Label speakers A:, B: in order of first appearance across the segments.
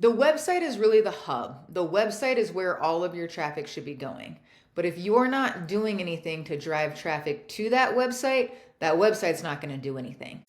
A: The website is really the hub. The website is where all of your traffic should be going. But if you're not doing anything to drive traffic to that website's not going to do anything.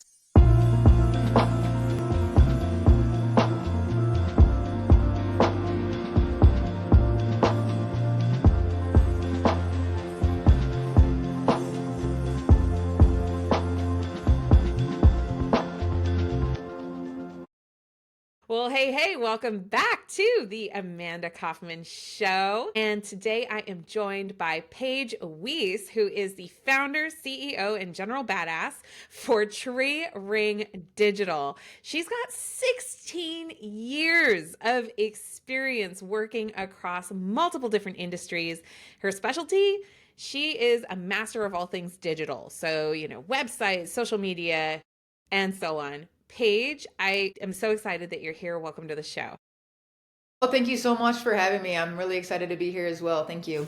B: Well, hey, welcome back to the Amanda Kaufman Show. And today I am joined by Paige Weiss, who is the founder, CEO, and general badass for Tree Ring Digital. She's got 16 years of experience working across multiple different industries. Her specialty? She is a master of all things digital. So, websites, social media, and so on. Paige, I am so excited that you're here. Welcome to the show.
A: Well, thank you so much for having me. I'm really excited to be here as well. Thank you.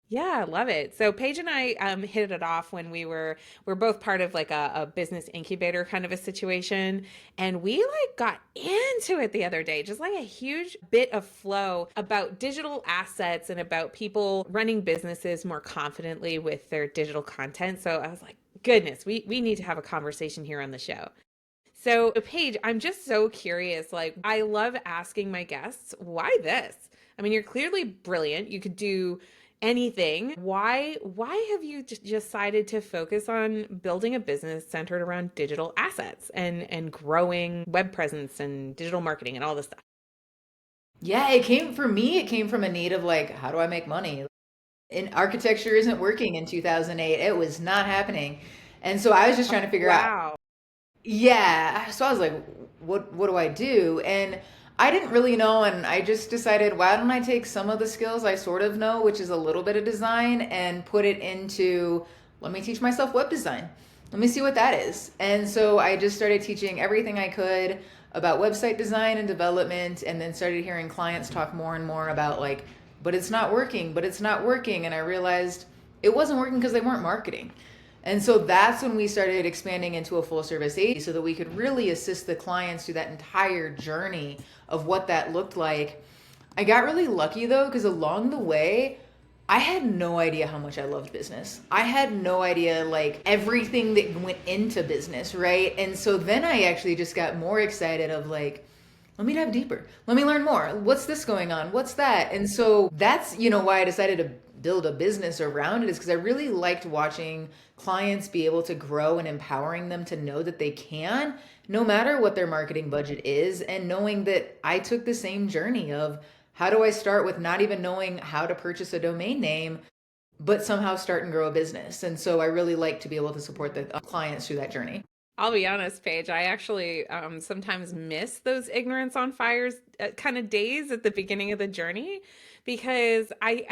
B: Yeah, I love it. So Paige and I hit it off when we're both part of like a business incubator kind of a situation, and we like got into it the other day, just like a huge bit of flow about digital assets and about people running businesses more confidently with their digital content. So I was like, goodness, we need to have a conversation here on the show. So, Paige, I'm just so curious. Like, I love asking my guests, why this? I mean, you're clearly brilliant. You could do anything. Why have you decided to focus on building a business centered around digital assets and growing web presence and digital marketing and all this stuff?
A: Yeah, it came from a need of like, how do I make money? And architecture isn't working in 2008. It was not happening. And so I was just trying to figure out,
B: Wow.
A: yeah. So I was like, what do I do? And I didn't really know, and I just decided, why don't I take some of the skills I sort of know, which is a little bit of design, and put it into, let me teach myself web design. Let me see what that is. And so I just started teaching everything I could about website design and development, and then started hearing clients talk more and more about like, but it's not working, but it's not working. And I realized it wasn't working because they weren't marketing. And so that's when we started expanding into a full service agency so that we could really assist the clients through that entire journey of what that looked like. I got really lucky though, because along the way, I had no idea how much I loved business. I had no idea like everything that went into business, right? And so then I actually just got more excited of like, let me dive deeper. Let me learn more. What's this going on? What's that? And so that's, why I decided to build a business around it, is because I really liked watching clients be able to grow and empowering them to know that they can, no matter what their marketing budget is, and knowing that I took the same journey of how do I start with not even knowing how to purchase a domain name, but somehow start and grow a business. And so I really like to be able to support the clients through that journey.
B: I'll be honest, Paige. I actually sometimes miss those ignorance on fires kind of days at the beginning of the journey because I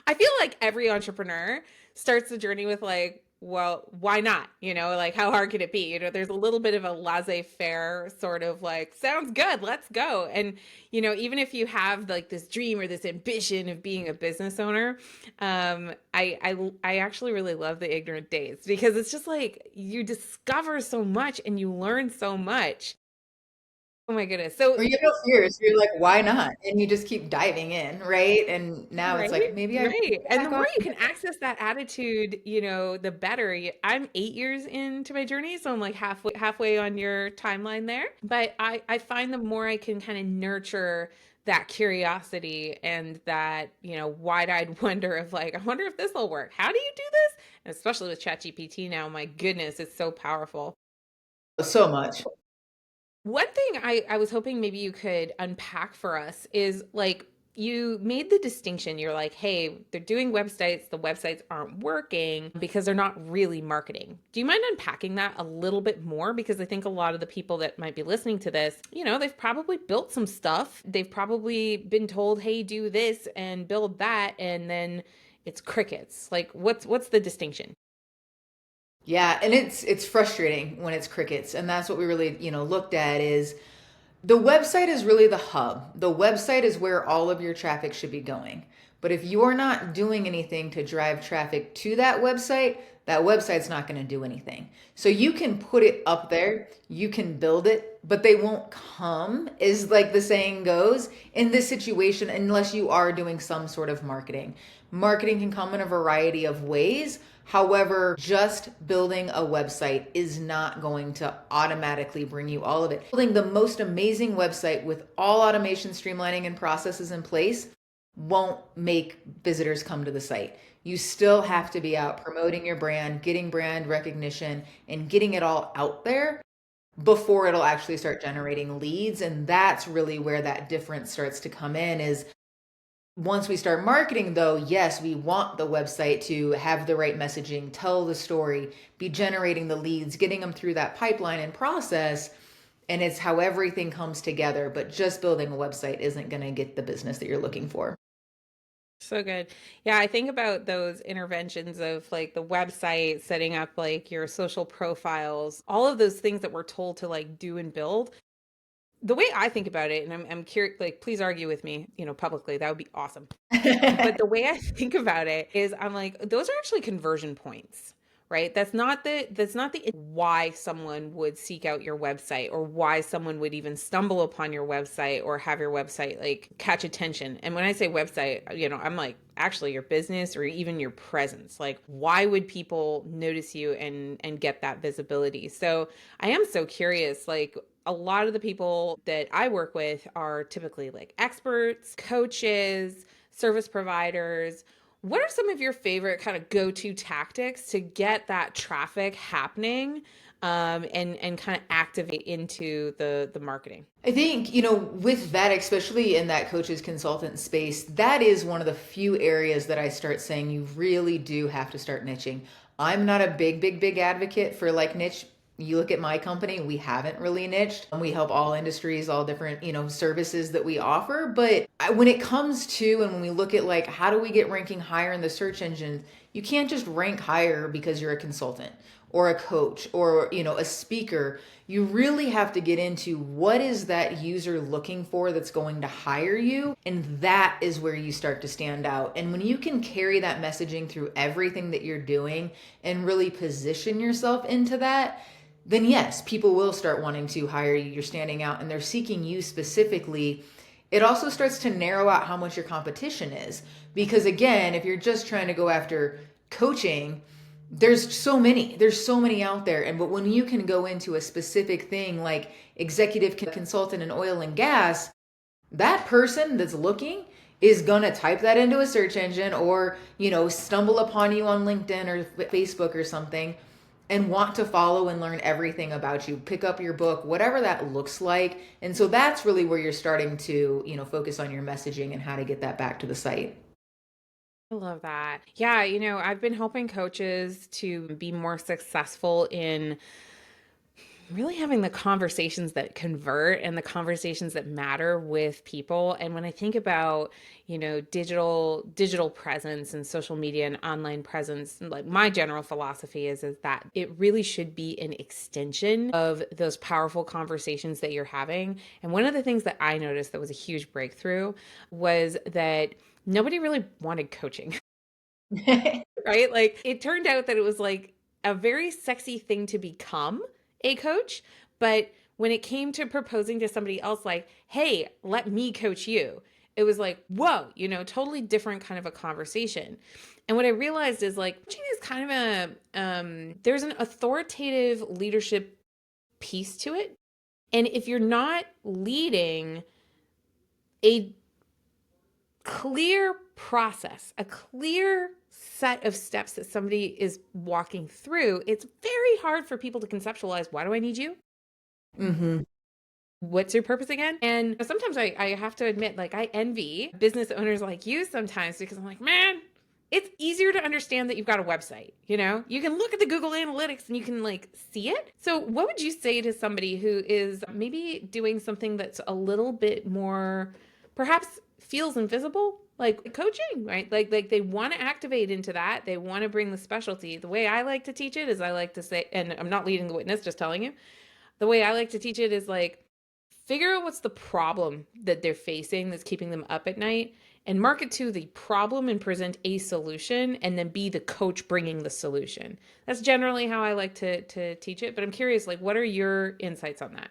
B: feel like every entrepreneur starts the journey with like, well, why not? Like how hard could it be? There's a little bit of a laissez-faire sort of like, sounds good, let's go. And even if you have like this dream or this ambition of being a business owner, I actually really love the ignorant days because it's just like you discover so much and you learn so much. Oh my goodness.
A: Or
B: So,
A: you have no fears. You're like, why not? And you just keep diving in, right? And now it's
B: right,
A: like, maybe I
B: right. And the
A: back
B: more
A: off.
B: you can access that attitude, the better. I'm 8 years into my journey, so I'm like halfway on your timeline there. But I find the more I can kind of nurture that curiosity and that, wide-eyed wonder of like, I wonder if this will work. How do you do this? And especially with ChatGPT now, my goodness, it's so powerful.
A: So much.
B: One thing I was hoping maybe you could unpack for us is like you made the distinction. You're like, hey, they're doing websites, the websites aren't working because they're not really marketing. Do you mind unpacking that a little bit more? Because I think a lot of the people that might be listening to this, they've probably built some stuff. They've probably been told, hey, do this and build that, and then it's crickets. Like what's the distinction?
A: Yeah, and it's frustrating when it's crickets, and that's what we really, looked at is the website is really the hub. The website is where all of your traffic should be going. But if you're not doing anything to drive traffic to that website's not going to do anything. So you can put it up there, you can build it, but they won't come, is like the saying goes, in this situation unless you are doing some sort of marketing. Marketing can come in a variety of ways. However, just building a website is not going to automatically bring you all of it. Building the most amazing website with all automation, streamlining, and processes in place won't make visitors come to the site. You still have to be out promoting your brand, getting brand recognition, and getting it all out there before it'll actually start generating leads. And that's really where that difference starts to come in is once we start marketing, though, yes, we want the website to have the right messaging, tell the story, be generating the leads, getting them through that pipeline and process. And it's how everything comes together. But just building a website isn't going to get the business that you're looking for.
B: So good. Yeah, I think about those interventions of like the website, setting up like your social profiles, all of those things that we're told to like do and build. The way I think about it, and I'm curious, like, please argue with me, publicly. That would be awesome. But the way I think about it is I'm like, those are actually conversion points, right? That's not the why someone would seek out your website or why someone would even stumble upon your website or have your website like catch attention. And when I say website, I'm like actually your business or even your presence. Like why would people notice you and get that visibility? So I am so curious, like a lot of the people that I work with are typically like experts, coaches, service providers. What are some of your favorite kind of go-to tactics to get that traffic happening and kind of activate into the marketing?
A: I think, with that, especially in that coaches consultant space, that is one of the few areas that I start saying you really do have to start niching. I'm not a big advocate for like niche. You look at my company, we haven't really niched. We help all industries, all different, services that we offer. But when it comes to, and when we look at like, how do we get ranking higher in the search engine, you can't just rank higher because you're a consultant or a coach or, a speaker. You really have to get into what is that user looking for that's going to hire you. And that is where you start to stand out. And when you can carry that messaging through everything that you're doing and really position yourself into that, then yes, people will start wanting to hire you. You're standing out and they're seeking you specifically. It also starts to narrow out how much your competition is. Because again, if you're just trying to go after coaching, there's so many out there. And but when you can go into a specific thing like executive consultant in oil and gas, that person that's looking is gonna type that into a search engine or stumble upon you on LinkedIn or Facebook or something and want to follow and learn everything about you, pick up your book, whatever that looks like. And so that's really where you're starting to focus on your messaging and how to get that back to the site.
B: I love that. Yeah, I've been helping coaches to be more successful in really having the conversations that convert and the conversations that matter with people. And when I think about, digital presence and social media and online presence, like my general philosophy is that it really should be an extension of those powerful conversations that you're having. And one of the things that I noticed that was a huge breakthrough was that nobody really wanted coaching. Right? Like it turned out that it was like a very sexy thing to become a coach, but when it came to proposing to somebody else like, "Hey, let me coach you." It was like, "Whoa, totally different kind of a conversation." And what I realized is like coaching is kind of there's an authoritative leadership piece to it. And if you're not leading a clear process, a clear set of steps that somebody is walking through, it's very hard for people to conceptualize, why do I need you?
A: Hmm.
B: What's your purpose again? And sometimes I have to admit, like, I envy business owners like you sometimes because I'm like, man, it's easier to understand that you've got a website. You can look at the Google Analytics and you can like see it. So, what would you say to somebody who is maybe doing something that's a little bit more perhaps feels invisible? Like coaching, right? Like they want to activate into that. They want to bring the specialty. The way I like to teach it is I like to say, and I'm not leading the witness, just telling you. The way I like to teach it is like figure out what's the problem that they're facing that's keeping them up at night and market to the problem and present a solution, and then be the coach bringing the solution. That's generally how I like to teach it. But I'm curious, like, what are your insights on that?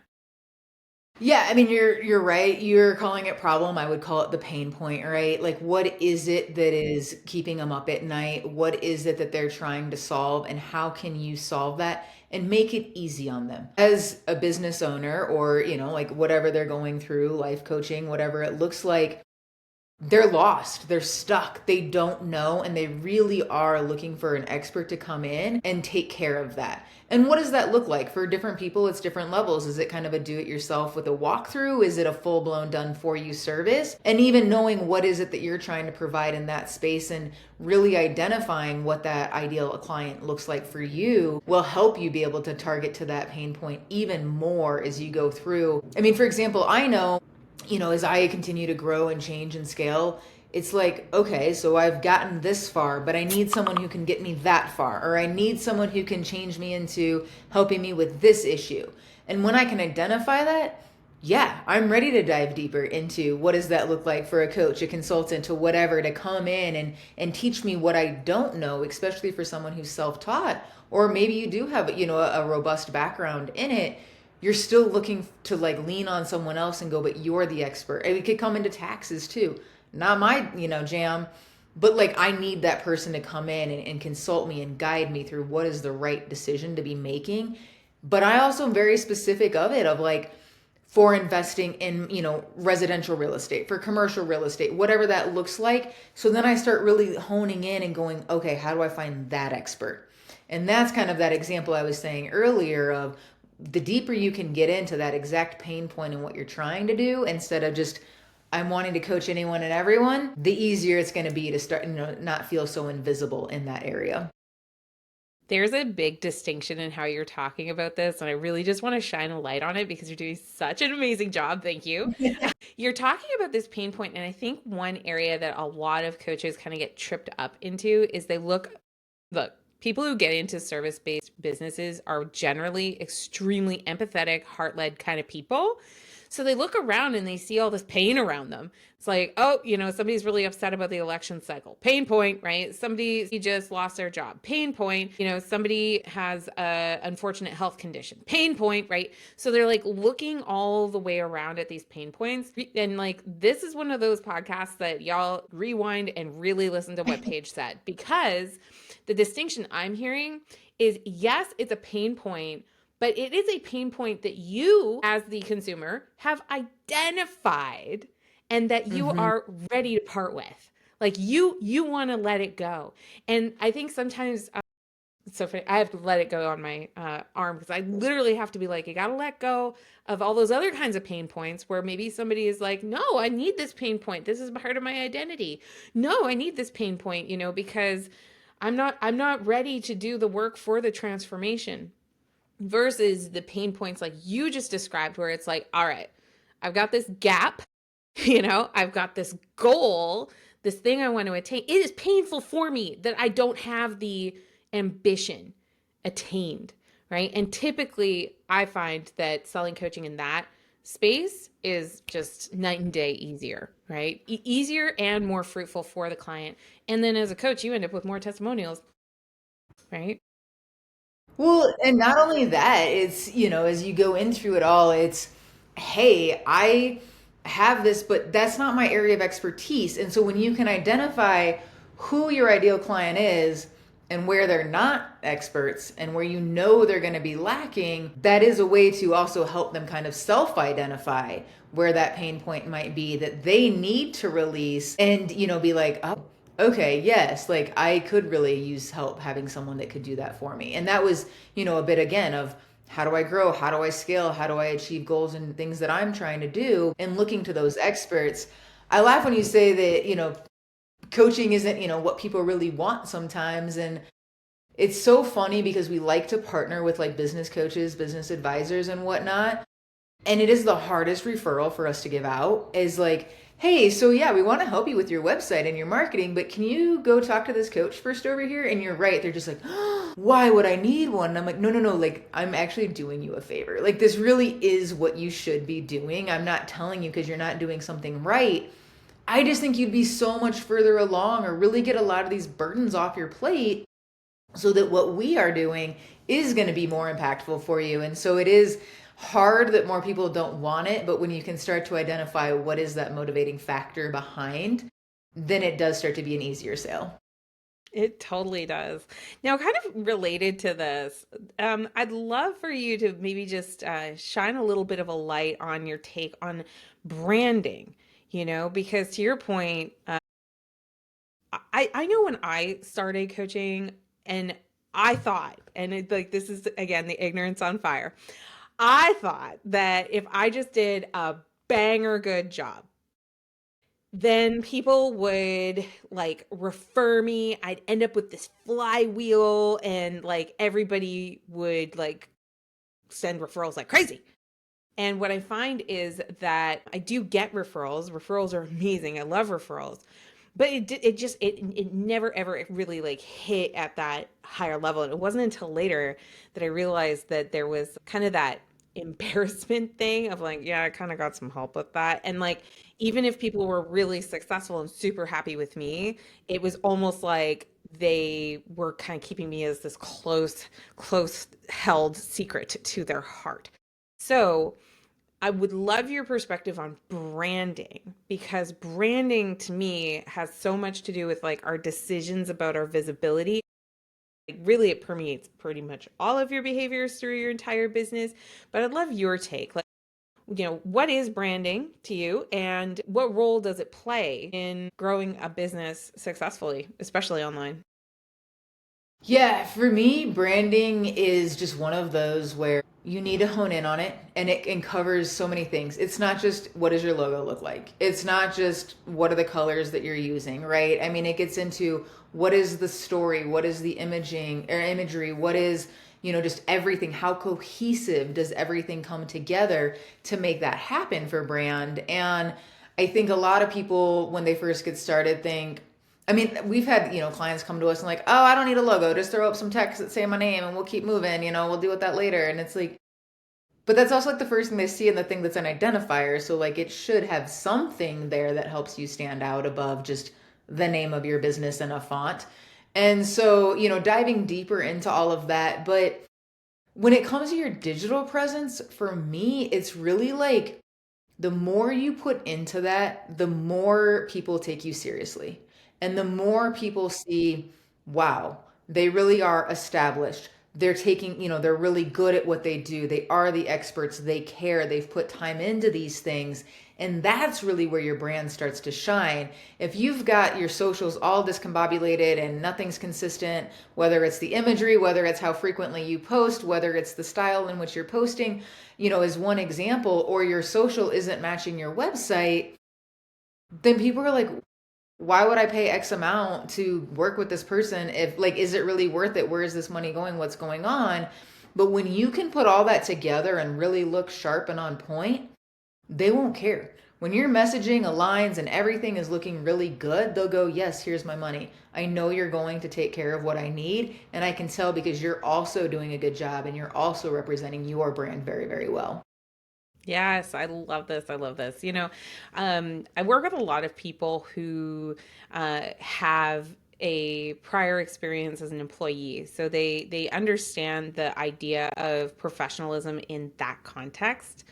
A: Yeah, I mean you're right. You're calling it problem. I would call it the pain point, right? Like what is it that is keeping them up at night? What is it that they're trying to solve and how can you solve that and make it easy on them? As a business owner or, like whatever they're going through, life coaching, whatever it looks like, they're lost, they're stuck, they don't know, and they really are looking for an expert to come in and take care of that. And what does that look like? For different people, it's different levels. Is it kind of a do it yourself with a walkthrough? Is it a full blown done for you service? And even knowing what is it that you're trying to provide in that space and really identifying what that ideal client looks like for you will help you be able to target to that pain point even more as you go through. I mean, for example, I know as I continue to grow and change and scale, it's like, okay, so I've gotten this far, but I need someone who can get me that far, or I need someone who can change me into helping me with this issue. And when I can identify that, yeah, I'm ready to dive deeper into what does that look like for a coach, a consultant, or whatever to come in and teach me what I don't know, especially for someone who's self-taught, or maybe you do have, a robust background in it. You're still looking to like lean on someone else and go, but you're the expert. And it could come into taxes too. Not my, jam, but like I need that person to come in and consult me and guide me through what is the right decision to be making. But I also am very specific of like, for investing in, residential real estate, for commercial real estate, whatever that looks like. So then I start really honing in and going, okay, how do I find that expert? And that's kind of that example I was saying earlier of the deeper you can get into that exact pain point and what you're trying to do, instead of just, I'm wanting to coach anyone and everyone, the easier it's going to be to start, not feel so invisible in that area.
B: There's a big distinction in how you're talking about this, and I really just want to shine a light on it because you're doing such an amazing job. Thank you. You're talking about this pain point, and I think one area that a lot of coaches kind of get tripped up into is they look, people who get into service-based businesses are generally extremely empathetic, heart-led kind of people. So they look around and they see all this pain around them. It's like, oh, somebody's really upset about the election cycle. Pain point, right? Somebody just lost their job. Pain point. Somebody has a unfortunate health condition. Pain point, right? So they're like looking all the way around at these pain points. And like, this is one of those podcasts that y'all rewind and really listen to what Paige said, because the distinction I'm hearing is, yes, it's a pain point, but it is a pain point that you, as the consumer, have identified and that you
A: Mm-hmm.
B: are ready to part with. Like you want to let it go. And I think sometimes it's so funny. I have to let it go on my arm because I literally have to be like, you got to let go of all those other kinds of pain points where maybe somebody is like, no, I need this pain point. This is part of my identity. No, I need this pain point, because I'm not ready to do the work for the transformation, versus the pain points like you just described, where it's like, all right, I've got this gap, I've got this goal, this thing I want to attain. It is painful for me that I don't have the ambition attained, right? And typically, I find that selling coaching in that space is just night and day easier, right? Easier and more fruitful for the client. And then as a coach, you end up with more testimonials, right?
A: Well, and not only that, it's, as you go in through it all, it's, hey, I have this, but that's not my area of expertise. And so when you can identify who your ideal client is and where they're not experts and where they're going to be lacking, that is a way to also help them kind of self identify where that pain point might be that they need to release and, be like, oh, okay, yes, like I could really use help having someone that could do that for me. And that was, a bit again of how do I grow? How do I scale? How do I achieve goals and things that I'm trying to do? And looking to those experts. I laugh when you say that, coaching isn't, what people really want sometimes. And it's so funny because we like to partner with like business coaches, business advisors, and whatnot. And it is the hardest referral for us to give out is like, hey, so yeah, we want to help you with your website and your marketing, but can you go talk to this coach first over here? And you're right. They're just like, oh, why would I need one? And I'm like, no, no, no. Like, I'm actually doing you a favor. Like, this really is what you should be doing. I'm not telling you because you're not doing something right. I just think you'd be so much further along or really get a lot of these burdens off your plate so that what we are doing is going to be more impactful for you. And so it is hard that more people don't want it, but when you can start to identify what is that motivating factor behind, then it does start to be an easier sale.
B: It totally does. Now, kind of related to this, I'd love for you to maybe just shine a little bit of a light on your take on branding, because to your point, I know when I started coaching and I thought, and like this is again the ignorance on fire, I thought that if I just did a banger good job, then people would like refer me. I'd end up with this flywheel and like everybody would like send referrals like crazy. And what I find is that I do get referrals. Referrals are amazing. I love referrals. But it never ever really like hit at that higher level. And it wasn't until later that I realized that there was kind of that embarrassment thing of like, yeah, I kind of got some help with that. And like even if people were really successful and super happy with me, it was almost like they were kind of keeping me as this close held secret to their heart. So I would love your perspective on branding because branding to me has so much to do with like our decisions about our visibility. Like really it permeates pretty much all of your behaviors through your entire business, but I'd love your take. Like, what is branding to you and what role does it play in growing a business successfully, especially online?
A: Yeah, for me, branding is just one of those where you need to hone in on it and it covers so many things. It's not just what does your logo look like? It's not just what are the colors that you're using, right? I mean, it gets into what is the story? What is the imaging or imagery? What is, just everything? How cohesive does everything come together to make that happen for brand? And I think a lot of people, when they first get started, think, I mean, we've had, clients come to us and like, oh, I don't need a logo. Just throw up some text that say my name and we'll keep moving, we'll deal with that later. And it's like, but that's also like the first thing they see and the thing that's an identifier. So like it should have something there that helps you stand out above just the name of your business and a font. And so, diving deeper into all of that. But when it comes to your digital presence, for me, it's really like the more you put into that, the more people take you seriously. And the more people see, wow, they really are established. They're taking, they're really good at what they do. They are the experts. They care. They've put time into these things. And that's really where your brand starts to shine. If you've got your socials all discombobulated and nothing's consistent, whether it's the imagery, whether it's how frequently you post, whether it's the style in which you're posting, is one example, or your social isn't matching your website, then people are like, why would I pay X amount to work with this person if like is it really worth it? Where is this money going? What's going on? But when you can put all that together and really look sharp and on point, they won't care. When your messaging aligns and everything is looking really good, they'll go, yes, here's my money. I know you're going to take care of what I need. And I can tell because you're also doing a good job and you're also representing your brand very, very well.
B: Yes, I love this. I love this. I work with a lot of people who have a prior experience as an employee, so they understand the idea of professionalism in that context.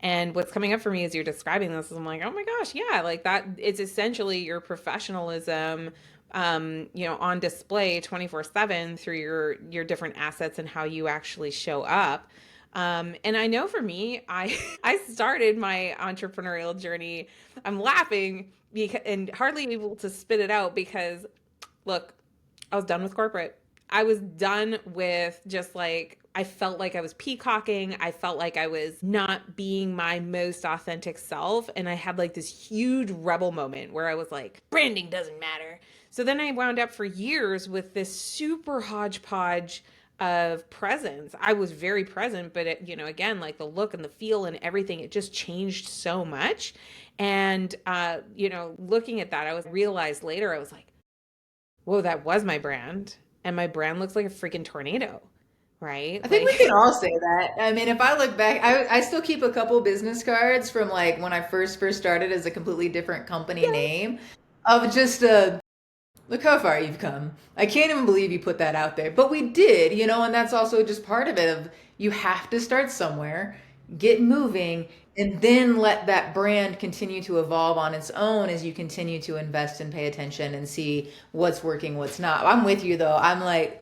B: And what's coming up for me as you're describing this is I'm like, oh my gosh, yeah, like that. It's essentially your professionalism, on display 24/7 through your different assets and how you actually show up. And I know for me, I started my entrepreneurial journey. I'm laughing because, and hardly able to spit it out because, look, I was done with corporate. I was done with just like I felt like I was peacocking. I felt like I was not being my most authentic self. And I had like this huge rebel moment where I was like, branding doesn't matter. So then I wound up for years with this super hodgepodge of presence. I was very present, but again, like the look and the feel and everything, it just changed so much. And looking at that, I was realized later, I was like, whoa, that was my brand. And my brand looks like a freaking tornado, right?
A: I think we
B: Like,
A: can all say that. I mean, if I look back, I still keep a couple business cards from like when I first started as a completely different company
B: yes.
A: name of just look how far you've come. I can't even believe you put that out there. But we did, and that's also just part of it of you have to start somewhere, get moving, and then let that brand continue to evolve on its own as you continue to invest and pay attention and see what's working, what's not. I'm with you though. I'm like,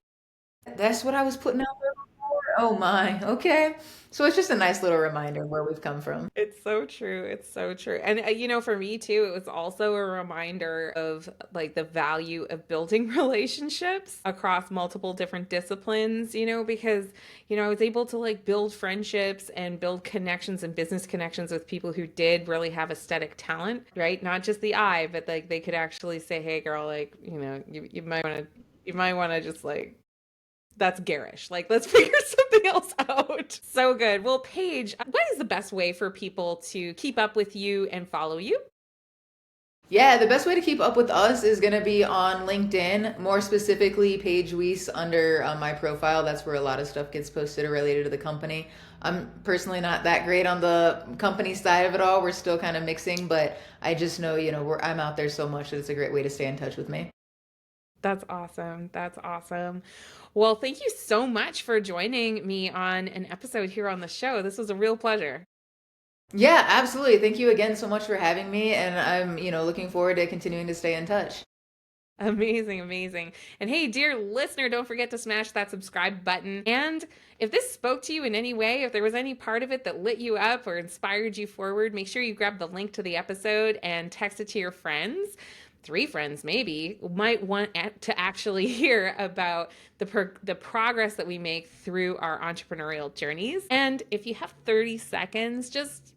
A: that's what I was putting out there before. Oh my. Okay. So it's just a nice little reminder of where we've come from.
B: It's so true. It's so true. And for me too, it was also a reminder of like the value of building relationships across multiple different disciplines, because, I was able to like build friendships and build connections and business connections with people who did really have aesthetic talent, right? Not just the eye, but like they could actually say, "Hey girl, like, you might want to just like that's garish. Like, let's figure something else out." So good. Well, Paige, what is the best way for people to keep up with you and follow you?
A: Yeah, the best way to keep up with us is going to be on LinkedIn, more specifically Paige Weiss under my profile. That's where a lot of stuff gets posted related to the company. I'm personally not that great on the company side of it all. We're still kind of mixing, but I just know, I'm out there so much that it's a great way to stay in touch with me.
B: That's awesome. That's awesome. Well, thank you so much for joining me on an episode here on the show. This was a real pleasure.
A: Yeah, absolutely. Thank you again so much for having me, and I'm, looking forward to continuing to stay in touch.
B: Amazing, amazing. And hey, dear listener, don't forget to smash that subscribe button. And if this spoke to you in any way, if there was any part of it that lit you up or inspired you forward, make sure you grab the link to the episode and text it to your friends. 3 friends maybe might want to actually hear about the progress that we make through our entrepreneurial journeys. And if you have 30 seconds, just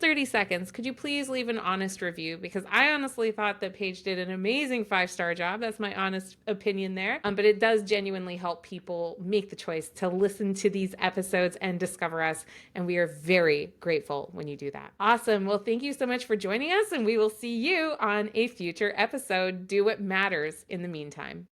B: 30 seconds, could you please leave an honest review? Because I honestly thought that Paige did an amazing 5-star job. That's my honest opinion there. But it does genuinely help people make the choice to listen to these episodes and discover us. And we are very grateful when you do that. Awesome. Well, thank you so much for joining us, and we will see you on a future episode. Do what matters in the meantime.